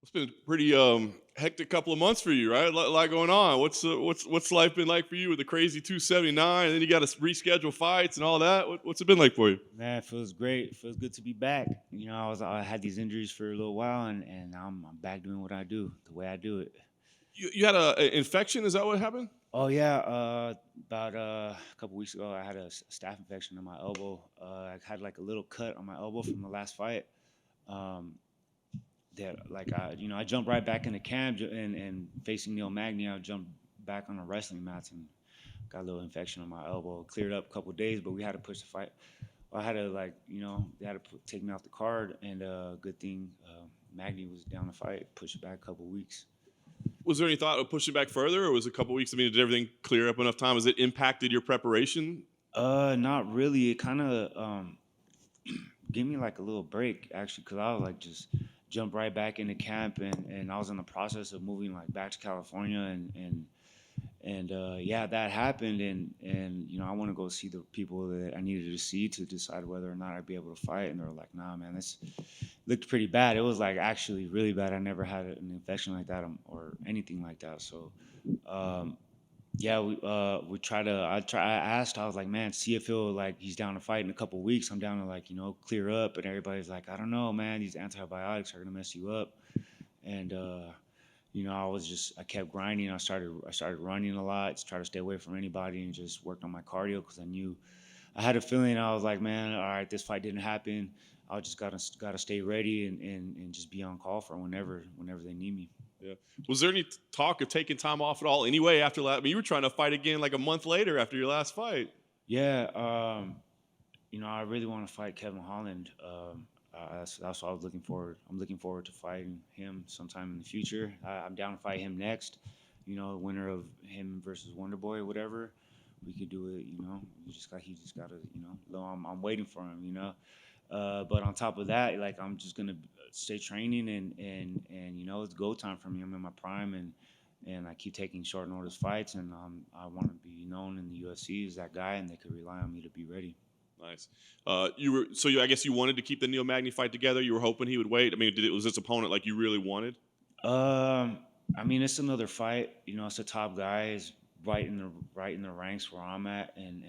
It's been a pretty hectic couple of months for you, right? A lot going on. What's life been like for you with the crazy 279, and then you got to reschedule fights and all that? What's it been like for you? Man, it feels great. It feels good to be back. I had these injuries for a little while, and now I'm back doing what I do, the way I do it. You had a infection? Is that what happened? Oh yeah, about a couple weeks ago, I had a staph infection on my elbow. I had like a little cut on my elbow from the last fight. Um, that like I jumped right back into camp and facing Magny, I jumped back on the wrestling mats and got a little infection on my elbow. Cleared up a couple days, but we had to push the fight. I had to they had to take me off the card, and good thing Magny was down to fight. Push it back a couple weeks. Was there any thought of pushing back further, or was it a couple weeks? I mean, did everything clear up enough time? Has it impacted your preparation? Not really. It kind of gave me like a little break actually, because I was like just jump right back into camp, and I was in the process of moving like back to California, and yeah, that happened, and I want to go see the people that I needed to see to decide whether or not I'd be able to fight, and they were like, nah, man, this looked pretty bad. It was like actually really bad. I never had an infection like that, or anything like that. So um, yeah, we try to. I asked. I was like, man, see if he'll like he's down to fight in a couple weeks. I'm down to like clear up, and everybody's like, I don't know, man. These antibiotics are gonna mess you up, and I kept grinding. I started running a lot, try to stay away from anybody, and just worked on my cardio because I had a feeling. I was like, man, all right, this fight didn't happen. I just gotta stay ready and just be on call for whenever they need me. Yeah. Was there any talk of taking time off at all anyway after that? I mean, you were trying to fight again like a month later after your last fight. Yeah, I really want to fight Kevin Holland. That's what I was looking forward. I'm looking forward to fighting him sometime in the future. I'm down to fight him next. Winner of him versus Wonder Boy or whatever. We could do it. He just gotta. I'm waiting for him. But on top of that, like I'm just gonna stay training and it's go time for me. I'm in my prime and I keep taking short notice fights, and I want to be known in the UFC as that guy, and they could rely on me to be ready. Nice. I guess you wanted to keep the Neil Magny fight together. You were hoping he would wait. I mean, was this opponent like you really wanted? Um, I mean, it's another fight. It's a top guy. Is right in the ranks where I'm at, and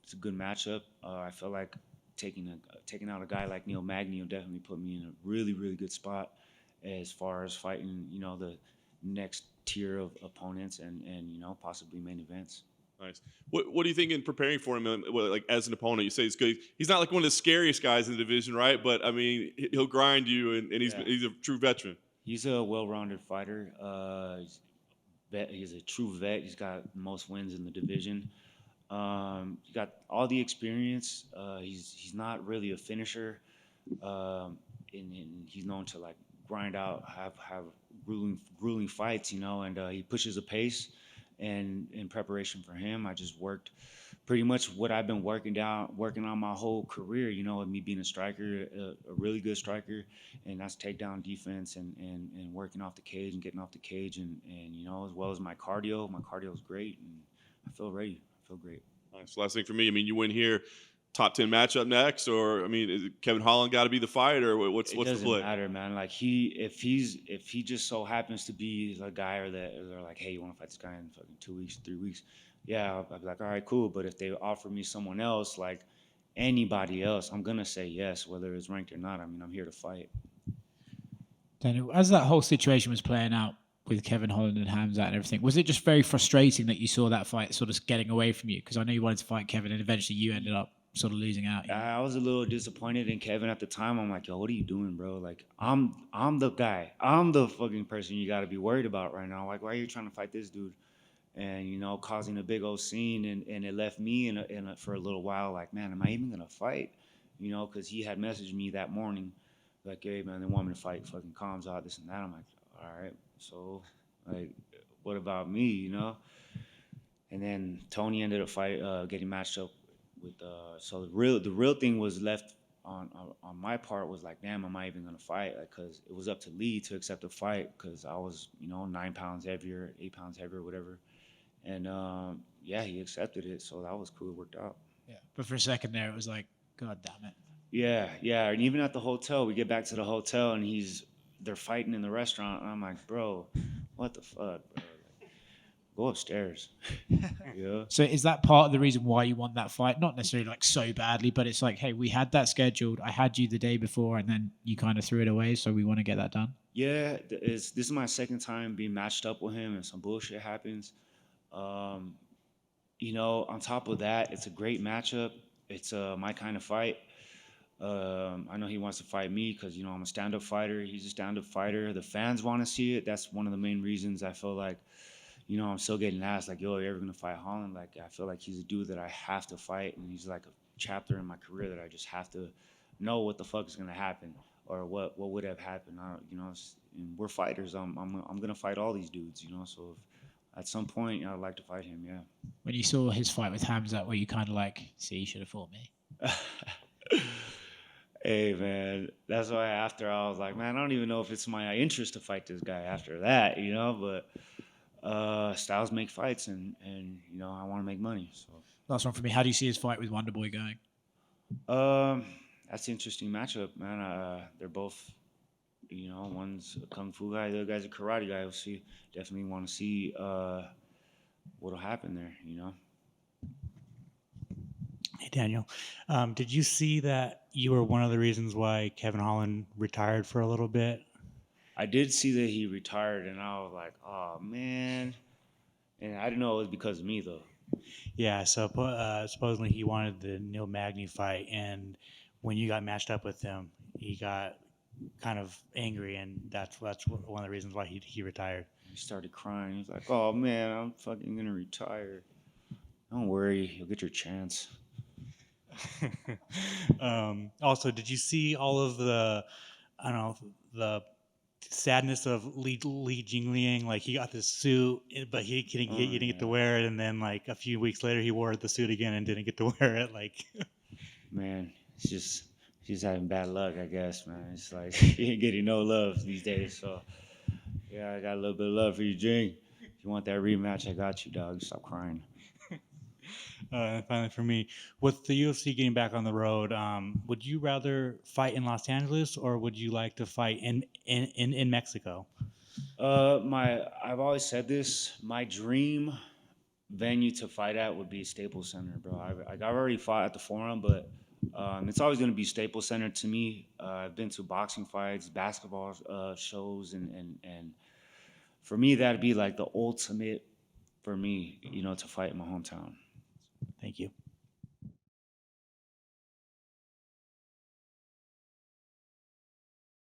it's a good matchup. I feel like taking out a guy like Neil Magny will definitely put me in a really really good spot as far as fighting. The next tier of opponents and possibly main events. Nice. What do you think in preparing for him, like as an opponent? You say he's good. He's not like one of the scariest guys in the division, right? But I mean, he'll grind you, and Yeah. he's a true veteran. He's a well-rounded fighter. He's a true vet. He's got the most wins in the division. He got all the experience. He's not really a finisher, and he's known to like grind out, have grueling fights, and he pushes a pace. And in preparation for him, I just worked pretty much what I've been working on my whole career. Of me being a striker, a really good striker, and that's takedown defense and working off the cage and getting off the cage, and as well as my cardio. My cardio is great, and I feel ready. I feel great. Nice. Last thing for me. I mean, you win here, top 10 matchup next, or I mean, is Kevin Holland got to be the fight, or It what's the doesn't play? matter, man. Like if he just so happens to be a guy or that they're like, hey, you want to fight this guy in fucking 2 weeks, 3 weeks? Yeah, I'll be like, all right, cool. But if they offer me someone else, like anybody else, I'm gonna say yes, whether it's ranked or not. I mean, I'm here to fight. Daniel, as that whole situation was playing out with Kevin Holland and Hamzat and everything, was it just very frustrating that you saw that fight sort of getting away from you? Because I know you wanted to fight Kevin, and eventually you ended up sort of losing out. I was a little disappointed in Kevin at the time. I'm like, yo, what are you doing, bro? Like, I'm the guy. I'm the fucking person you got to be worried about right now. Like, why are you trying to fight this dude? And causing a big old scene, and it left me for a little while. Like, man, am I even gonna fight? Because he had messaged me that morning, like, hey, man, they want me to fight. Fucking calms out, this and that. I'm like, all right, so like, what about me? And then Tony ended up getting matched up with. So the real thing was left on my part was like, damn, am I even gonna fight? Because it was up to Lee to accept the fight because I was 9 pounds heavier, 8 pounds heavier, whatever. And yeah, he accepted it, so that was cool. It worked out. Yeah. But for a second there, it was like, God damn it. Yeah, yeah. And even at the hotel, we get back to the hotel, and they're fighting in the restaurant, and I'm like, bro, what the fuck, bro? Like, go upstairs. Yeah. So is that part of the reason why you want that fight? Not necessarily like so badly, but it's like, hey, we had that scheduled. I had you the day before, and then you kind of threw it away. So we want to get that done. Yeah, this is my second time being matched up with him, and some bullshit happens. You know, on top of that, it's a great matchup. It's my kind of fight. I know he wants to fight me because, you know, I'm a stand-up fighter. He's a stand-up fighter. The fans want to see it. That's one of the main reasons I feel like, you know, I'm still getting asked, like, yo, are you ever going to fight Holland? Like, I feel like he's a dude that I have to fight, and he's like a chapter in my career that I just have to know what the fuck is going to happen or what would have happened. You know, and we're fighters. I'm going to fight all these dudes, you know, so if at some point, you know, I'd like to fight him, yeah. When you saw his fight with Hamzat, were you kind of like, see, you should have fought me? Hey, man, that's why after I was like, man, I don't even know if it's my interest to fight this guy after that, you know, but styles make fights, and you know, I want to make money. So Last one for me. How do you see his fight with Wonderboy going? that's an interesting matchup, man. They're both, you know, one's a kung fu guy, the other guy's a karate guy. We'll see. Definitely want to see what'll happen there, you know. Hey, Daniel, did you see that you were one of the reasons why Kevin Holland retired for a little bit? I did see that he retired, and I was like, oh, man. And I didn't know it was because of me, though. Yeah, so supposedly he wanted the Neil Magny fight, and when you got matched up with him, he got kind of angry, and that's one of the reasons why he retired. He started crying. He was like, oh, man, I'm fucking going to retire. Don't worry. You'll get your chance. Also, did you see all of the, I don't know, the sadness of Li Jingliang? Like, he got this suit, but he didn't get to wear it, and then like a few weeks later, he wore the suit again and didn't get to wear it. Like, man, she's having bad luck, I guess, man. It's like he ain't getting no love these days. So yeah, I got a little bit of love for you, Jing. If you want that rematch, I got you, dog. Stop crying. And finally, for me, with the UFC getting back on the road, would you rather fight in Los Angeles or would you like to fight in Mexico? I've always said this. My dream venue to fight at would be Staples Center, bro. I've already fought at the Forum, but it's always going to be Staples Center to me. I've been to boxing fights, basketball shows, and for me, that'd be like the ultimate for me, you know, to fight in my hometown. Thank you.